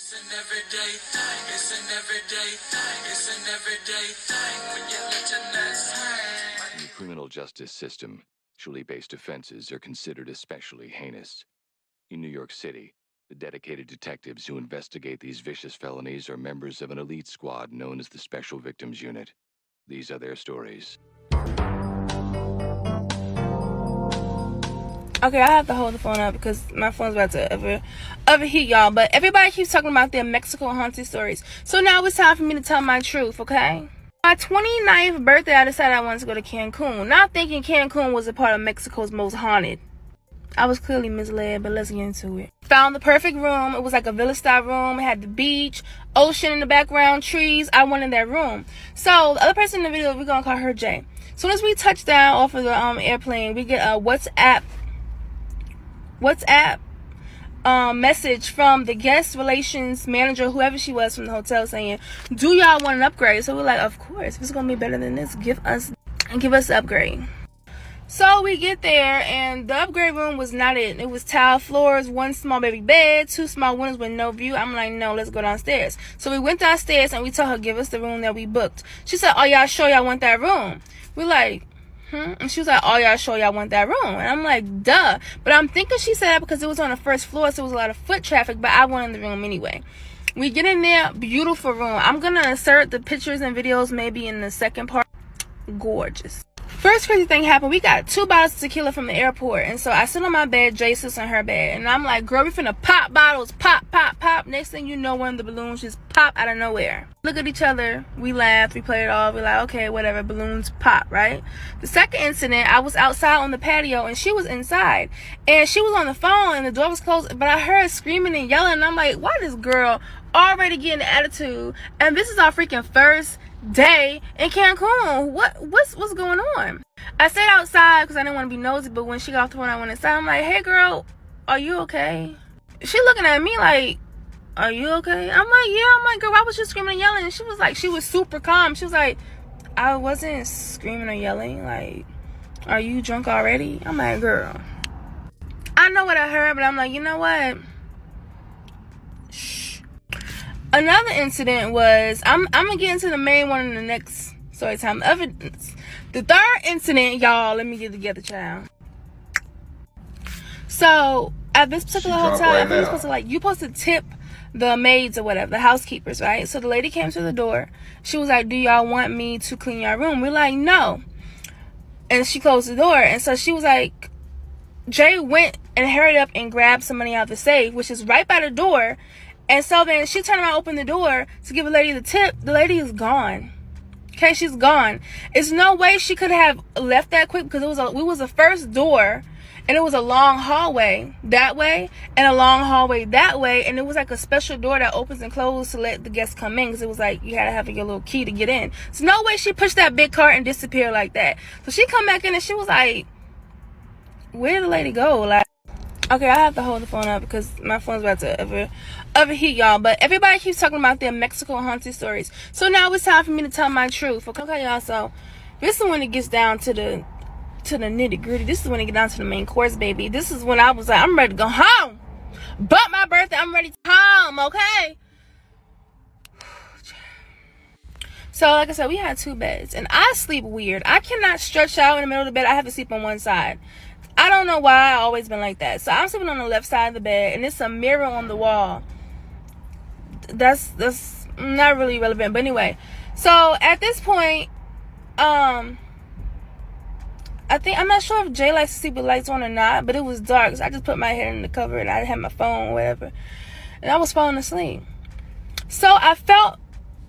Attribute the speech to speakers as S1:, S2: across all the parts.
S1: It's an everyday thing. It's an everyday thing. It's an everyday thing when you let your nuts hang.
S2: In the criminal justice system, sexually-based offenses are considered especially heinous. In New York City, the dedicated detectives who investigate these vicious felonies are members of an elite squad known as the Special Victims Unit. These are their stories.
S3: Okay, I have to hold the phone up because my phone's about to overheat, y'all. But everybody keeps talking about their Mexico haunted stories. So now it's time for me to tell my truth, okay? My 29th birthday, I decided I wanted to go to Cancun. Not thinking Cancun was a part of Mexico's most haunted. I was clearly misled, but let's get into it. Found the perfect room. It was like a villa-style room. It had the beach, ocean in the background, trees. I wanted that room. So the other person in the video, we're going to call her Jay. As soon as we touch down off of the airplane, we get a WhatsApp message from the guest relations manager, whoever she was from the hotel, saying, do y'all want an upgrade? So we're like, of course, if it's gonna be better than this, give us the upgrade. So we get there, and the upgrade room was not it. It was tile floors, one small baby bed, two small windows with no view. I'm like, no, let's go downstairs. So we went downstairs, and we told her, give us the room that we booked. She said, oh, y'all sure y'all want that room? We're like, and she was like, oh, y'all sure y'all want that room? And I'm like, duh. But I'm thinking she said that because it was on the first floor, so it was a lot of foot traffic, but I wanted the room anyway. We get in there, beautiful room. I'm going to insert the pictures and videos maybe in the second part. Gorgeous. First crazy thing happened. We got 2 bottles of tequila from the airport. And so I sit on my bed, Jay sits on her bed. And I'm like, girl, we finna pop bottles. Pop, pop, pop. Next thing you know, one of the balloons just pop out of nowhere. Look at each other. We laugh. We play it off. We're like, okay, whatever. Balloons pop, right? The second incident, I was outside on the patio and she was inside. And she was on the phone and the door was closed. But I heard her screaming and yelling. And I'm like, why this girl already getting an attitude? And this is our freaking first day in Cancun. What's going on? I stayed outside because I didn't want to be nosy, but when she got off the phone, I went inside. I'm like, hey girl, are you okay? She looking at me like, are you okay? I'm like, yeah. I'm like, girl, I was just screaming and yelling. And she was like, she was super calm. She was like, I wasn't screaming or yelling. Like, are you drunk already? I'm like, girl, I know what I heard, but I'm like, you know what? Shh. Another incident was, I'm gonna get into the main one in the next story time. The third incident, y'all, let me get together, child. So at this particular hotel, I think you're supposed to you're supposed to tip the maids or whatever, the housekeepers, right? So the lady came to the door. She was like, do y'all want me to clean your room? We're like, no. And she closed the door. And so she was like, Jay went and hurried up and grabbed some money out of the safe, which is right by the door. And so then she turned around, opened the door to give a lady the tip. The lady is gone. Okay, she's gone. It's no way she could have left that quick because we was the first door, and it was a long hallway that way and a long hallway that way, and it was like a special door that opens and closes to let the guests come in because it was like you had to have your little key to get in. So no way she pushed that big cart and disappeared like that. So she come back in and she was like, where did the lady go? Like, okay, I have to hold the phone up because my phone's about to overheat, y'all. But everybody keeps talking about their Mexico haunted stories. So now it's time for me to tell my truth. Okay, y'all. So this is when it gets down to the nitty gritty. This is when it gets down to the main course, baby. This is when I was like, I'm ready to go home. But my birthday, I'm ready to home. Okay. So like I said, we had 2 beds, and I sleep weird. I cannot stretch out in the middle of the bed. I have to sleep on one side. I don't know why. I've always been like that. So I'm sleeping on the left side of the bed, and it's a mirror on the wall. That's not really relevant, but anyway. So at this point, I'm not sure if Jay likes to sleep with lights on or not, but it was dark, so I just put my head in the cover and I had my phone or whatever, and I was falling asleep. So I felt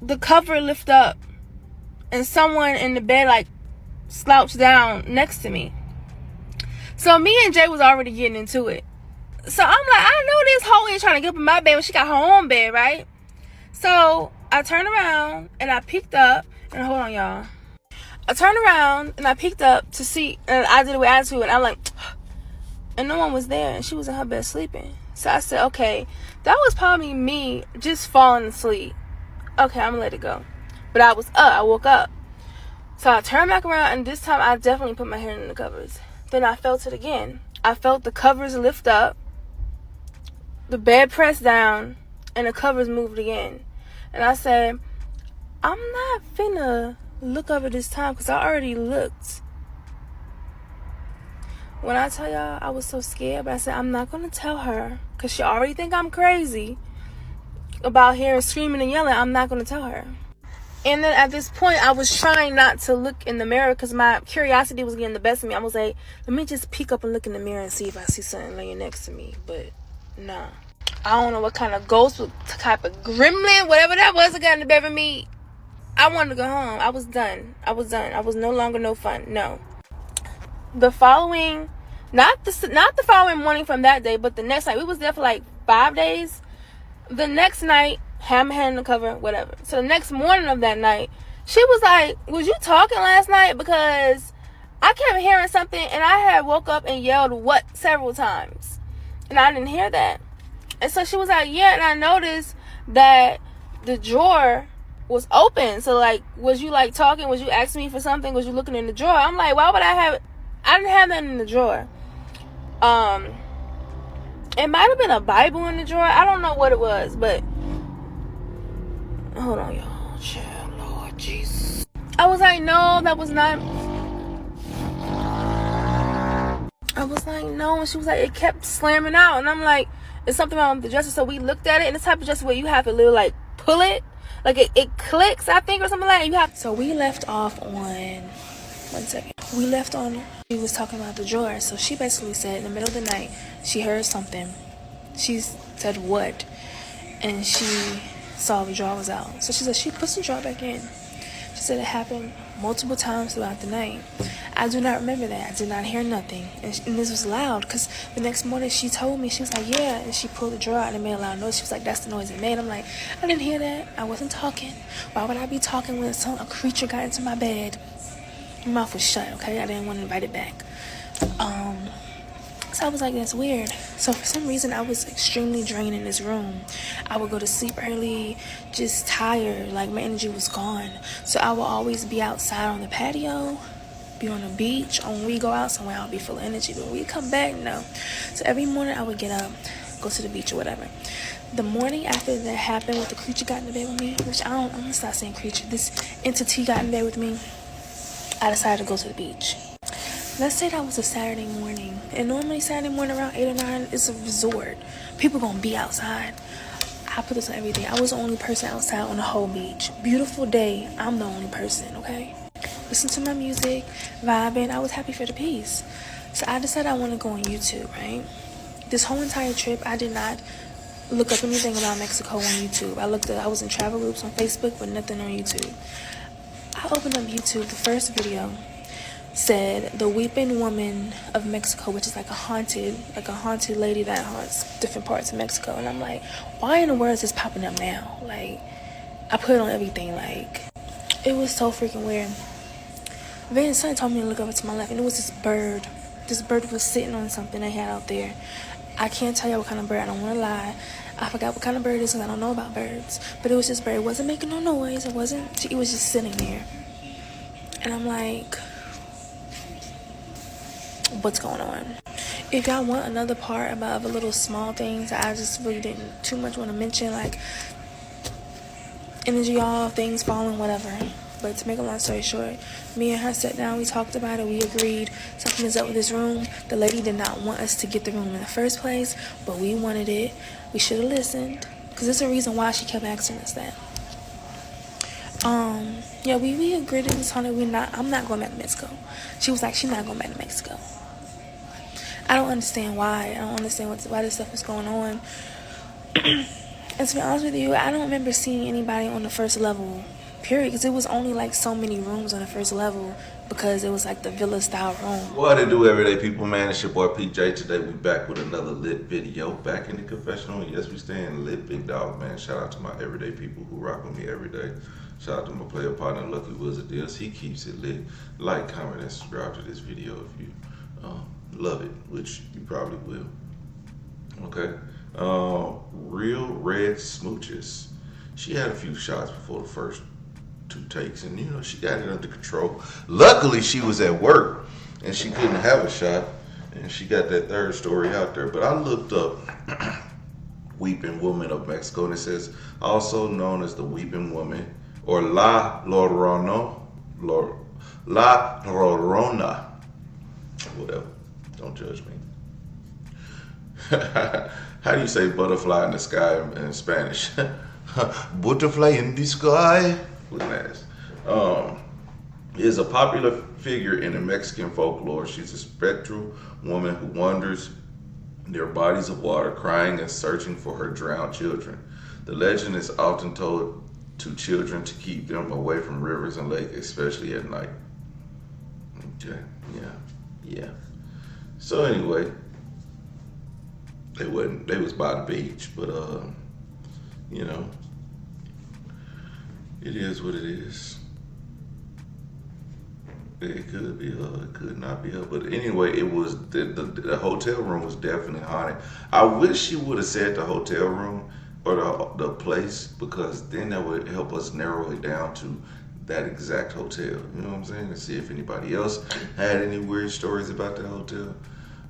S3: the cover lift up, and someone in the bed slouched down next to me. So me and Jay was already getting into it. So I'm like, I know this hoe ain't trying to get up in my bed when she got her own bed, right? So I turned around and I peeked up, and hold on, y'all. I turned around and I peeked up to see, and I did it with attitude, and I'm like, and no one was there, and she was in her bed sleeping. So I said, okay, that was probably me just falling asleep. Okay, I'm gonna let it go. But I was up, I woke up. So I turned back around, and this time I definitely put my head in the covers. Then I felt it again. I felt the covers lift up, the bed pressed down, and the covers moved again. And I said, I'm not finna look over this time because I already looked. When I tell y'all I was so scared, but I said I'm not gonna tell her because she already think I'm crazy about hearing screaming and yelling. I'm not gonna tell her. And then at this point, I was trying not to look in the mirror because my curiosity was getting the best of me. I was like, let me just peek up and look in the mirror and see if I see something laying next to me. But nah. I don't know what kind of ghost, what type of gremlin, whatever that was that got in the bed with me. I wanted to go home. I was done. I was no longer no fun. No. The following, not the following morning from that day, but the next night. We was there for like 5 days. The next night, had my hand in the cover, whatever. So the next morning of that night, she was like, was you talking last night? Because I kept hearing something and I had woke up and yelled what several times. And I didn't hear that. And so she was like, yeah, and I noticed that the drawer was open. So like, was you like talking? Was you asking me for something? Was you looking in the drawer? I'm like, why would I didn't have that in the drawer. It might have been a Bible in the drawer. I don't know what it was, but hold on, y'all. Child, Lord Jesus. I was like, no, that was not. I was like, no. And she was like, it kept slamming out. And I'm like, it's something wrong with the dresser. So we looked at it, and the type of dresser where you have to literally like pull it. Like it clicks, I think, or something like that. You have. So we left off on 1 second. We left on. She was talking about the drawer. So she basically said in the middle of the night, she heard something. She said what? And she saw the drawer was out. So she said she puts the drawer back in. She said it happened multiple times throughout the night. I do not remember that. I did not hear nothing. And this was loud because the next morning she told me, she was like, yeah. And she pulled the drawer out and it made a loud noise. She was like, that's the noise it made. I'm like, I didn't hear that. I wasn't talking. Why would I be talking when a creature got into my bed? My mouth was shut, okay? I didn't want to invite it back. So I was like, that's weird. So for some reason, I was extremely drained in this room. I would go to sleep early, just tired, like my energy was gone. So I will always be outside on the patio, be on the beach. Or when we go out somewhere, I'll be full of energy. But when we come back, no. So every morning, I would get up, go to the beach or whatever. The morning after that happened, with the creature got in the bed with me, which I'm gonna stop saying creature. This entity got in bed with me. I decided to go to the beach. Let's say that was a Saturday morning. And normally Saturday morning around 8 or 9, it's a resort. People gonna be outside. I put this on everything. I was the only person outside on the whole beach. Beautiful day. I'm the only person, okay? Listen to my music, vibing. I was happy for the peace. So I decided I want to go on YouTube, right? This whole entire trip, I did not look up anything about Mexico on YouTube. I was in travel groups on Facebook, but nothing on YouTube. I opened up YouTube. The first video said the weeping woman of Mexico, which is like a haunted lady that haunts different parts of Mexico. And I'm like, why in the world is this popping up now? Like, I put it on everything. Like, it was so freaking weird. Then somebody told me to look over to my left, and it was this bird. This bird was sitting on something they had out there. I can't tell you what kind of bird. I don't want to lie. I forgot what kind of bird it is because I don't know about birds. But it was this bird. It wasn't making no noise. It was just sitting there. And I'm like, what's going on? If y'all want another part about the little small things that I just really didn't too much want to mention, like energy off, things falling, whatever. But to make a long story short, me and her sat down, we talked about it, we agreed something is up with this room. The lady did not want us to get the room in the first place, but we wanted it. We should have listened, because there's a reason why she kept asking us that. Yeah, we agreed to this, honey. I'm not going back to Mexico. She was like, she's not going back to Mexico. I don't understand why. I don't understand why this stuff is going on. And to be honest with you, I don't remember seeing anybody on the first level, period, because it was only like so many rooms on the first level, because it was like the villa style room.
S4: What to do, everyday people, man? It's your boy PJ. Today we back with another lit video, back in the confessional. Yes, we staying lit, big dog, man. Shout out to my everyday people who rock with me every day. Shout out to my player partner, Lucky Wizard Deals. He keeps it lit. Like, comment, and subscribe to this video if you love it, which you probably will. Okay. Real Red Smooches. She had a few shots before the first 2 takes, and you know, she got it under control. Luckily, she was at work and she couldn't have a shot, and she got that third story out there. But I looked up weeping woman of Mexico. And it says, also known as the weeping woman or La Llorona, La Llorona, whatever. Don't judge me. How do you say butterfly in the sky in Spanish? Butterfly in the sky. Look at that. Is a popular figure in the Mexican folklore. She's a spectral woman who wanders near bodies of water, crying and searching for her drowned children. The legend is often told to children to keep them away from rivers and lakes, especially at night. Okay, yeah. So anyway, they was by the beach, but you know, it is what it is. It could be her, it could not be her. But anyway, it was the hotel room was definitely haunted. I wish she would have said the hotel room or the place, because then that would help us narrow it down to that exact hotel. You know what I'm saying? To see if anybody else had any weird stories about the hotel.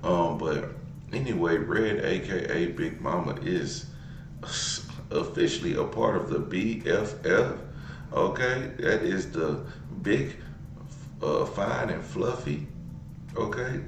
S4: But anyway, Red, aka Big Mama, is officially a part of the BFF. Okay, that is the big, fine and fluffy. Okay,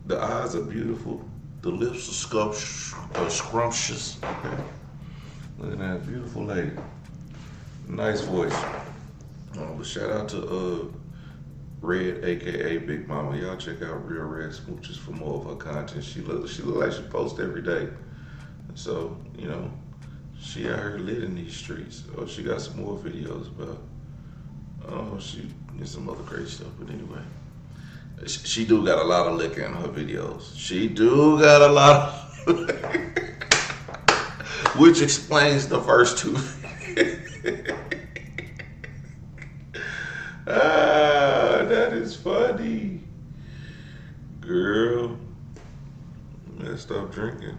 S4: the eyes are beautiful. The lips are scrumptious. Okay, look at that beautiful lady. Nice voice. Shout out to Red, aka Big Mama. Y'all check out Real Red Smooches for more of her content. She look like she posts every day. So, you know, she out here lit in these streets. Oh, she got some more videos about, she did some other crazy stuff. But anyway, she do got a lot of liquor in her videos. She do got a lot of which explains the first two. That is funny. Girl, man, stop drinking,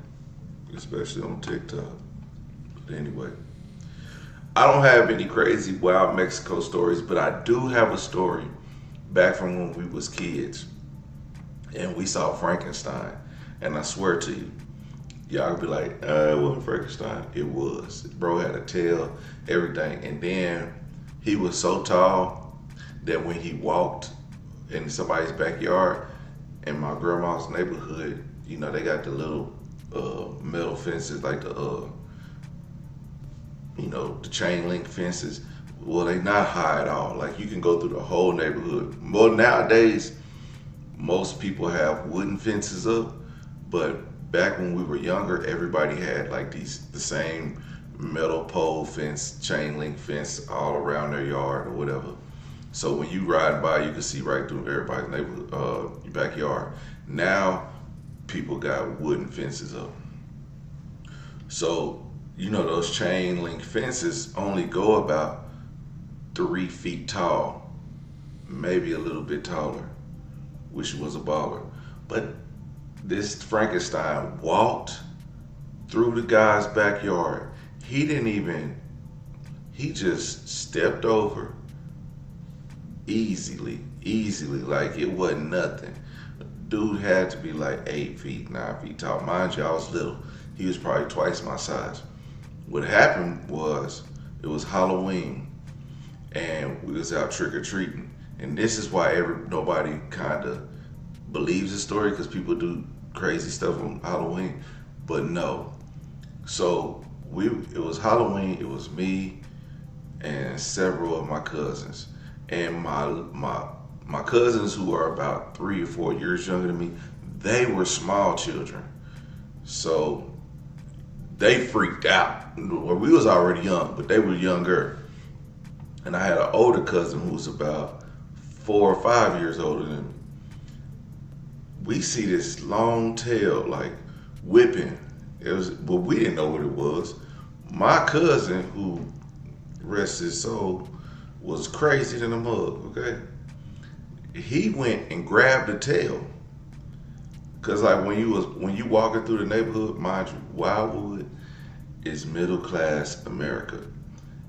S4: especially on TikTok. But anyway, I don't have any crazy wild Mexico stories, but I do have a story back from when we was kids and we saw Frankenstein. And I swear to you, y'all be like, it wasn't Frankenstein. It was. Bro had a tail, everything. And then he was so tall that when he walked in somebody's backyard, in my grandma's neighborhood, you know, they got the little metal fences, like the, you know, the chain link fences. Well, they not high at all. Like, you can go through the whole neighborhood. Well, nowadays, most people have wooden fences up, but back when we were younger, everybody had like the same metal pole fence, chain link fence all around their yard or whatever. So when you ride by, you can see right through everybody's neighborhood, backyard. Now, people got wooden fences up. So, you know, those chain link fences only go about 3 feet tall, maybe a little bit taller, which was a baller. But this Frankenstein walked through the guy's backyard. He just stepped over easily, like it wasn't nothing. Dude had to be like 8 feet, 9 feet tall. Mind you, I was little. He was probably twice my size. What happened was, it was Halloween, and we was out trick-or-treating. And this is why nobody kind of believes the story, because people do crazy stuff on Halloween, but no. So it was Halloween, it was me and several of my cousins. And my cousins, who are about 3 or 4 years younger than me, they were small children. So they freaked out. Well, we was already young, but they were younger. And I had an older cousin who was about 4 or 5 years older than me. We see this long tail, like, whipping. But we didn't know what it was. My cousin, who, rest his soul, was crazy than a mug, okay? He went and grabbed the tail. Cause like when you walking through the neighborhood, mind you, Wildwood is middle class America.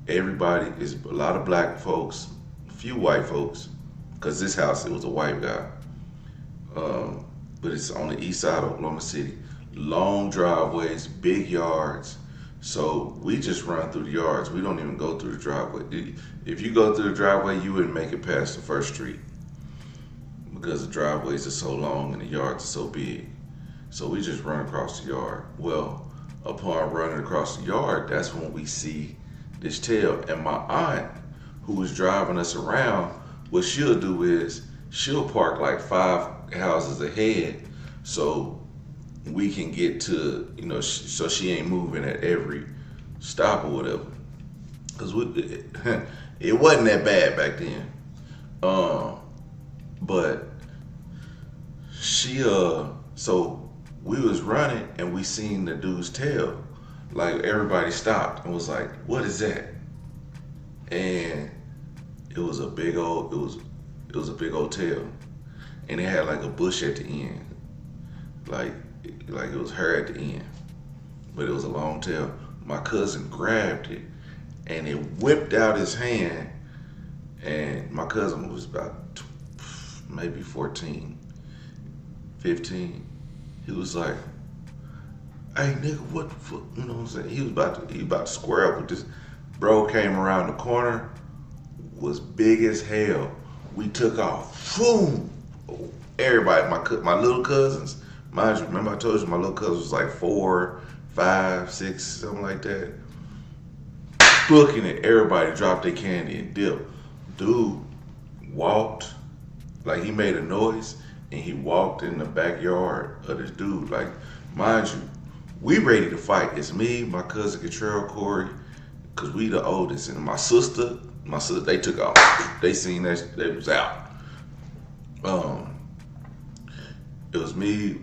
S4: Everybody is a lot of black folks, few white folks, cause this house, it was a white guy. But it's on the east side of Oklahoma City. A long driveways, big yards. So we just run through the yards. We don't even go through the driveway. If you go through the driveway, you wouldn't make it past the first street because the driveways are so long and the yards are so big. So we just run across the yard. Well, upon running across the yard, that's when we see this tail. And my aunt, who was driving us around, what she'll do is she'll park like 5 houses ahead so we can get to, so she ain't moving at every stop or whatever. Because it wasn't that bad back then. But she, so we was running and we seen the dude's tail. Like everybody stopped and was like, what is that? And it was a big old, it was a big old tail. And it had like a bush at the end. Like it was her at the end. But it was a long tail. My cousin grabbed it and it whipped out his hand. And my cousin was about maybe 14, 15. He was like, hey nigga, what the fuck? You know what I'm saying? He was about to square up with this. Bro came around the corner, was big as hell. We took off. Boom! Everybody, my little cousins, mind you, remember I told you my little cousin was like 4, 5, 6, something like that. Booking it, everybody dropped their candy and dipped. Dude walked, like he made a noise, and he walked in the backyard of this dude. Like, mind you, we ready to fight. It's me, my cousin Catrell, Corey, because we the oldest, and my sister, they took off. They seen that they was out. It was me,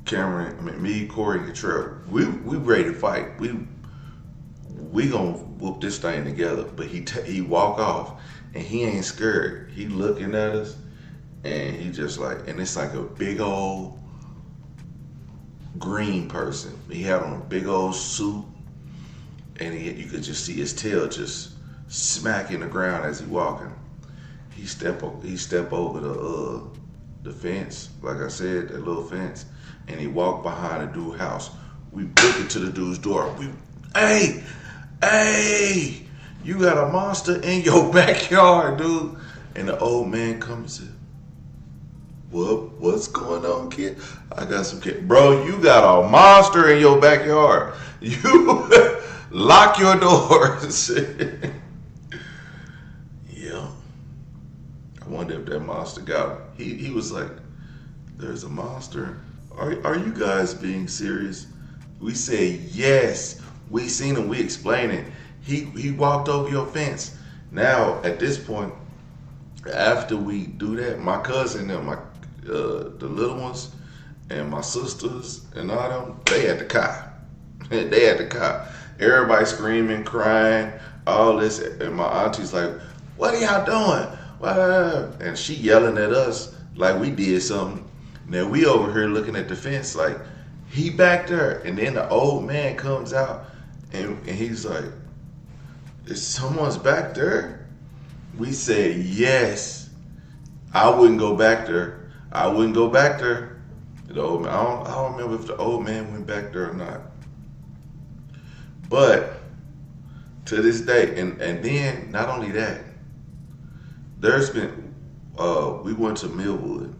S4: Cameron, me, Corey, and Catrell. We ready to fight. We gonna whoop this thing together. But he walk off, and he ain't scared. He looking at us, and he just like, and it's like a big old green person. He had on a big old suit, and you could just see his tail just smacking the ground as he walking. He step over the fence, like I said, that little fence, and he walked behind the dude's house. We booked it to the dude's door. Hey, you got a monster in your backyard, dude. And the old man comes and said, what's going on, kid? I got some kid. Bro, you got a monster in your backyard. You lock your doors. Yeah. I wonder if that monster got him. He was like, there's a monster. Are you guys being serious? We said, yes. We seen him, we explained it. He walked over your fence. Now, at this point, after we do that, my cousin and the little ones and my sisters and all them, they at the car. They at the car. Everybody screaming, crying, all this. And my auntie's like, what are y'all doing? And she yelling at us like we did something. Now we over here looking at the fence like, he back there. And then the old man comes out and he's like, is someone's back there? We said, yes. I wouldn't go back there. I wouldn't go back there. The old man, I don't remember if the old man went back there or not. But to this day, and then not only that, there's been, we went to Millwood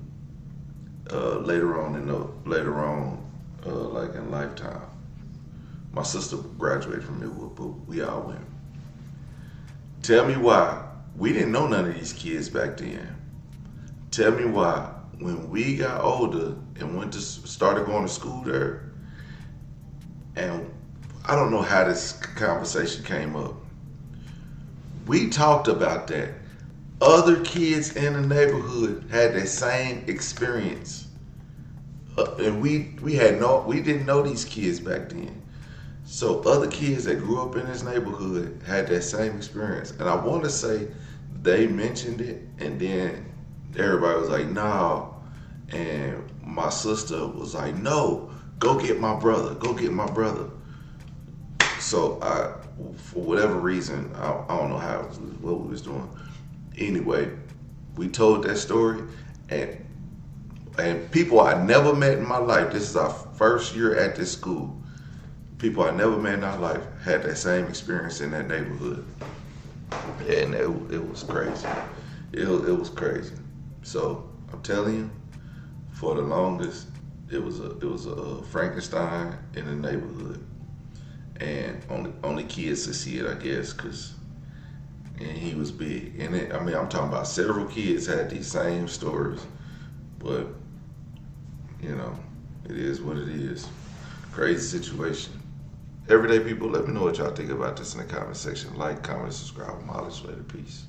S4: later on, like in lifetime. My sister graduated from Millwood, but we all went. Tell me why. We didn't know none of these kids back then. Tell me why, when we got older and started going to school there, and I don't know how this conversation came up. We talked about that. Other kids in the neighborhood had that same experience, and we didn't know these kids back then. So other kids that grew up in this neighborhood had that same experience, and I want to say they mentioned it, and then everybody was like, "No," and my sister was like, "No, go get my brother. Go get my brother." So for whatever reason, I don't know what we was doing. Anyway, we told that story, and And people I never met in my life, this is our first year at this school. People I never met in our life had that same experience in that neighborhood. And it was crazy. It was crazy. So I'm telling you, for the longest, it was a Frankenstein in the neighborhood. And only kids to see it, I guess, and he was big. And I'm talking about several kids had these same stories, but it is what it is. Crazy situation. Everyday people, let me know what y'all think about this in the comment section. Like, comment, subscribe. Holla, later. Peace.